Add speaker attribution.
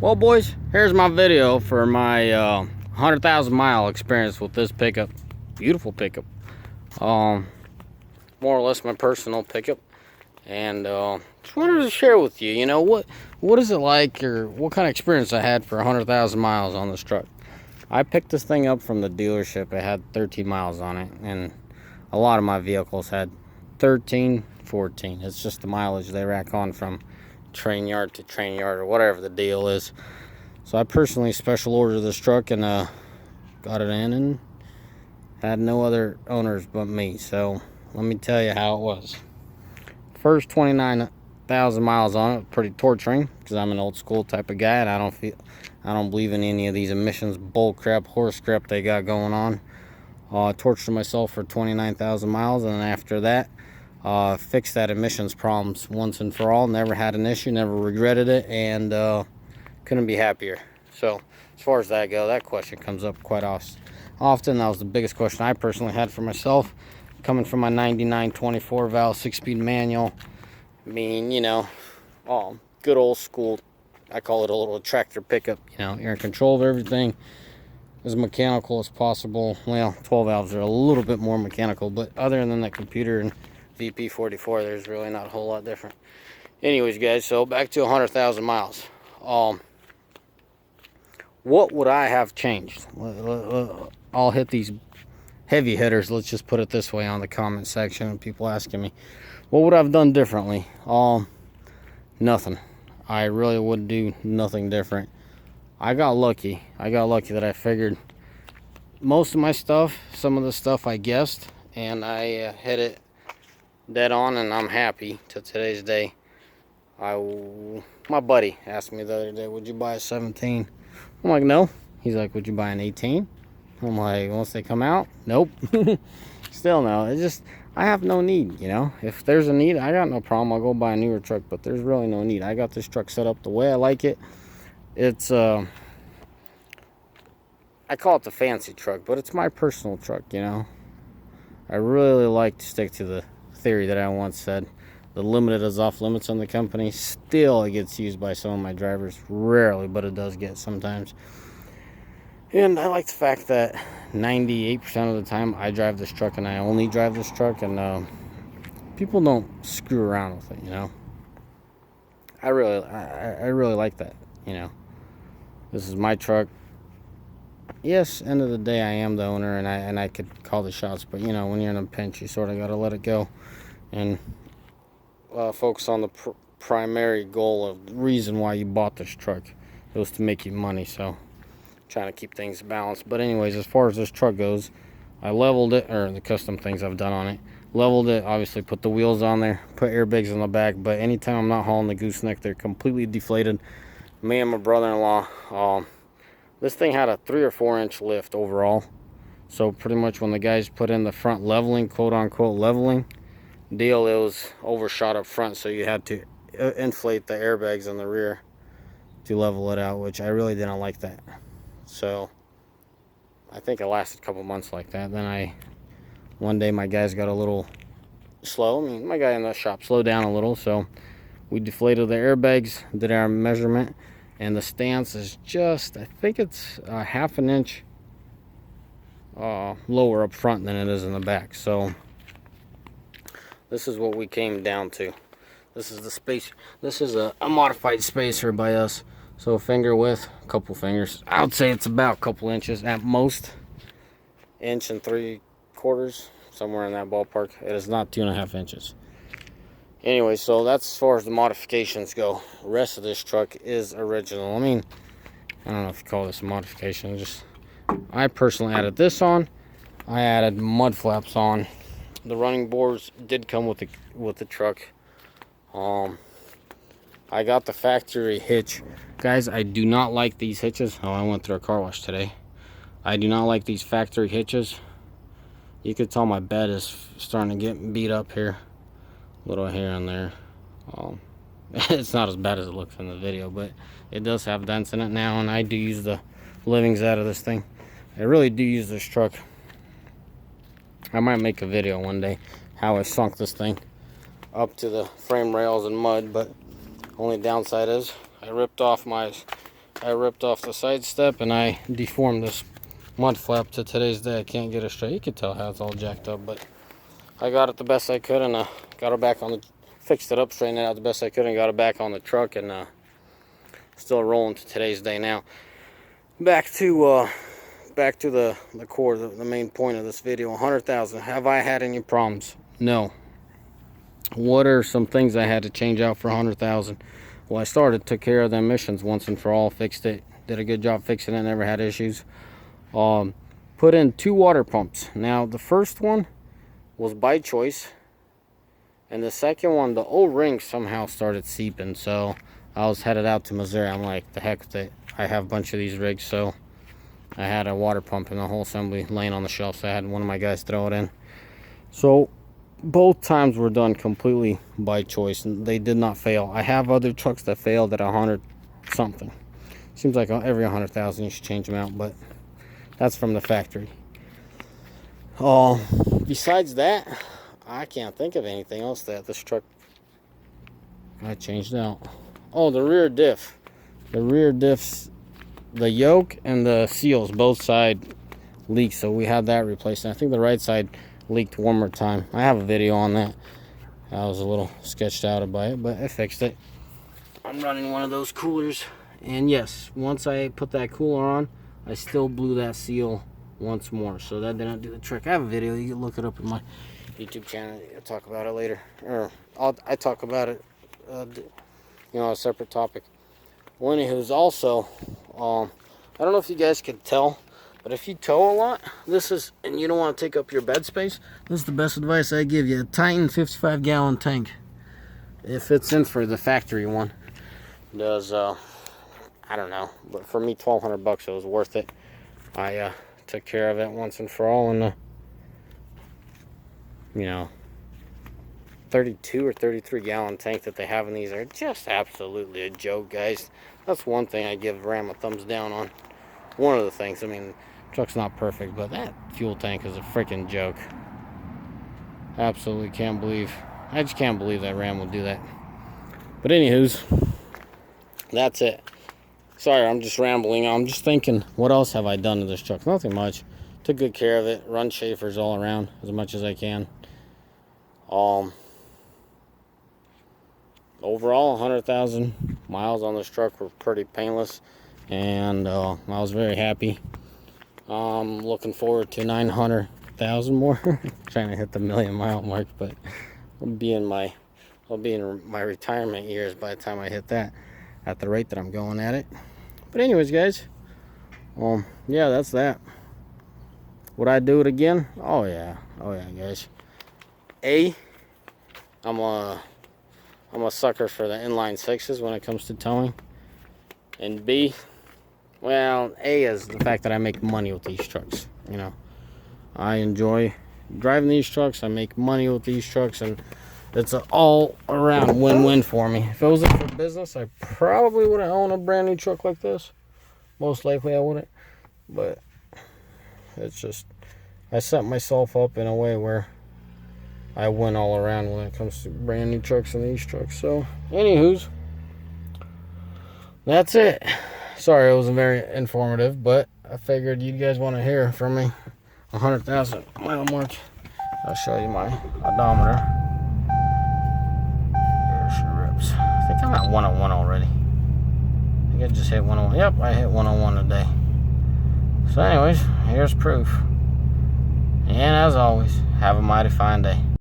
Speaker 1: Well, boys, here's my video for my 100,000 mile experience with this pickup. Beautiful pickup. More or less my personal pickup, and just wanted to share with you, what is it like, or what kind of experience I had for 100,000 miles on this truck. I picked this thing up from the dealership. It had 13 miles on it, and a lot of my vehicles had 13, 14. It's just the mileage they rack on from train yard to train yard, or whatever the deal is. So I personally special ordered this truck and got it in, and had no other owners but me. So let me tell you how it was. First 29,000 miles on it, pretty torturing, because I'm an old school type of guy, and I don't believe in any of these emissions bull crap, horse crap they got going on. I tortured myself for 29,000 miles, and then after that, fixed that emissions problems once and for all. Never had an issue, never regretted it, and couldn't be happier. So as far as that go, that question comes up quite often. That was the biggest question I personally had for myself, coming from my 99 24 valve 6-speed manual. I mean, good old school, I call it a little tractor pickup. You're in control of everything, as mechanical as possible. Well, 12 valves are a little bit more mechanical, but other than that computer and VP44, there's really not a whole lot different. Anyways, guys, so back to 100,000 miles. What would I have changed? I'll hit these heavy hitters, let's just put it this way, on the comment section. People asking me, what would I have done differently? Nothing. I really would do nothing different. I got lucky. That I figured most of my stuff, some of the stuff I guessed, and I hit it dead on, and I'm happy to today's day. My buddy asked me the other day, would you buy a 17? I'm like, no. He's like, would you buy an 18? I'm like, once they come out, nope. Still no. It's just, I have no need. If there's a need, I got no problem. I'll go buy a newer truck, but there's really no need. I got this truck set up the way I like it. It's I call it the fancy truck, but it's my personal truck. I really like to stick to the theory that I once said. The limited is off limits on the company. Still, it gets used by some of my drivers. Rarely, but it does get sometimes. And I like the fact that 98% of the time I drive this truck, and I only drive this truck, and people don't screw around with it. I really like that. This is my truck. Yes, end of the day, I am the owner, and I could call the shots, but when you're in a pinch, you sort of got to let it go and focus on the primary goal of the reason why you bought this truck. It was to make you money, so trying to keep things balanced. But anyways, as far as this truck goes, I leveled it, or the custom things I've done on it. Leveled it, obviously put the wheels on there, put airbags on the back, but anytime I'm not hauling the gooseneck, they're completely deflated. Me and my brother-in-law, this thing had a 3 or 4 inch lift overall. So pretty much when the guys put in the front leveling, quote unquote leveling deal, it was overshot up front, so you had to inflate the airbags in the rear to level it out, which I really didn't like that. So I think it lasted a couple months like that. Then one day my guys got a little slow. My guy in the shop slowed down a little, so we deflated the airbags, did our measurement, and the stance is just, I think it's a half an inch lower up front than it is in the back. So this is what we came down to. This is the space. This is a modified spacer by us. So finger width, a couple fingers. I would say it's about a couple inches at most. 1 3/4, somewhere in that ballpark. It is not 2.5 inches. Anyway, so that's as far as the modifications go. The rest of this truck is original. I don't know if you call this a modification. I personally added this on. I added mud flaps on. The running boards did come with the truck. I got the factory hitch. Guys, I do not like these hitches. I went through a car wash today. I do not like these factory hitches. You could tell my bed is starting to get beat up here. Little here and there. It's not as bad as it looks in the video, but it does have dents in it now, and I do use the livings out of this thing. I really do use this truck. I might make a video one day how I sunk this thing up to the frame rails in mud, but only downside is I ripped off my I ripped off the side step and I deformed this mud flap to today's day. I can't get it straight. You can tell how it's all jacked up, but I got it the best I could, and got it back on the, fixed it up, straightened it out the best I could, and got it back on the truck, and still rolling to today's day. Now back to the core, the main point of this video. 100,000. Have I had any problems? No. What are some things I had to change out for 100,000? Well, I took care of the emissions once and for all, fixed it, did a good job fixing it, never had issues. Put in 2 water pumps. Now the first one was by choice, and the second one, the old ring somehow started seeping, so I was headed out to Missouri. I'm like, the heck with it. I have a bunch of these rigs, so I had a water pump in the whole assembly laying on the shelf, so I had one of my guys throw it in. So both times were done completely by choice, and they did not fail. I have other trucks that failed at 100 something. Seems like every 100,000 you should change them out, but that's from the factory. Besides that, I can't think of anything else that this truck I changed out. Oh, the rear diff. The rear diffs, the yoke and the seals, both sides leaked, so we had that replaced. And I think the right side leaked one more time. I have a video on that. I was a little sketched out by it, but I fixed it. I'm running one of those coolers, and yes, once I put that cooler on, I still blew that seal once more, so that didn't do the trick. I have a video, you can look it up in my YouTube channel. I'll talk about it later, or I talk about it, a separate topic. Well, anywho's, also, I don't know if you guys can tell, but if you tow a lot, and you don't want to take up your bed space, this is the best advice I give you. A Titan 55-gallon tank, if it's in for the factory one, does, I don't know, but for me, $1,200, it was worth it. I took care of it once and for all, and 32 or 33-gallon tank that they have in these are just absolutely a joke, guys. That's one thing I give Ram a thumbs down on. One of the things. I mean, truck's not perfect, but that fuel tank is a freaking joke. Absolutely can't believe. I just can't believe that Ram will do that. But anywho's, that's it. Sorry, I'm just rambling. I'm just thinking, what else have I done to this truck? Nothing much. Took good care of it. Run chafers all around as much as I can. Overall, 100,000 miles on this truck were pretty painless, and I was very happy. Looking forward to 900,000 more. Trying to hit the 1,000,000-mile mark, but I'll be in my retirement years by the time I hit that, at the rate that I'm going at it. But anyways, guys, yeah, that's that. Would I do it again? Oh yeah, guys. I'm a sucker for the inline sixes when it comes to towing. And B, well, A is the fact that I make money with these trucks. I enjoy driving these trucks. I make money with these trucks, and it's an all-around win-win for me. If it wasn't for business, I probably wouldn't own a brand new truck like this. Most likely I wouldn't. But it's just, I set myself up in a way where I win all around when it comes to brand new trucks and these trucks. So, anywho's, that's it. Sorry, it wasn't very informative, but I figured you guys want to hear from me. 100,000 mile mark. I'll show you my odometer. Here she rips. I think I'm at 101 already. I think I just hit 101. Yep, I hit 101 today. So anyways, here's proof. And as always, have a mighty fine day.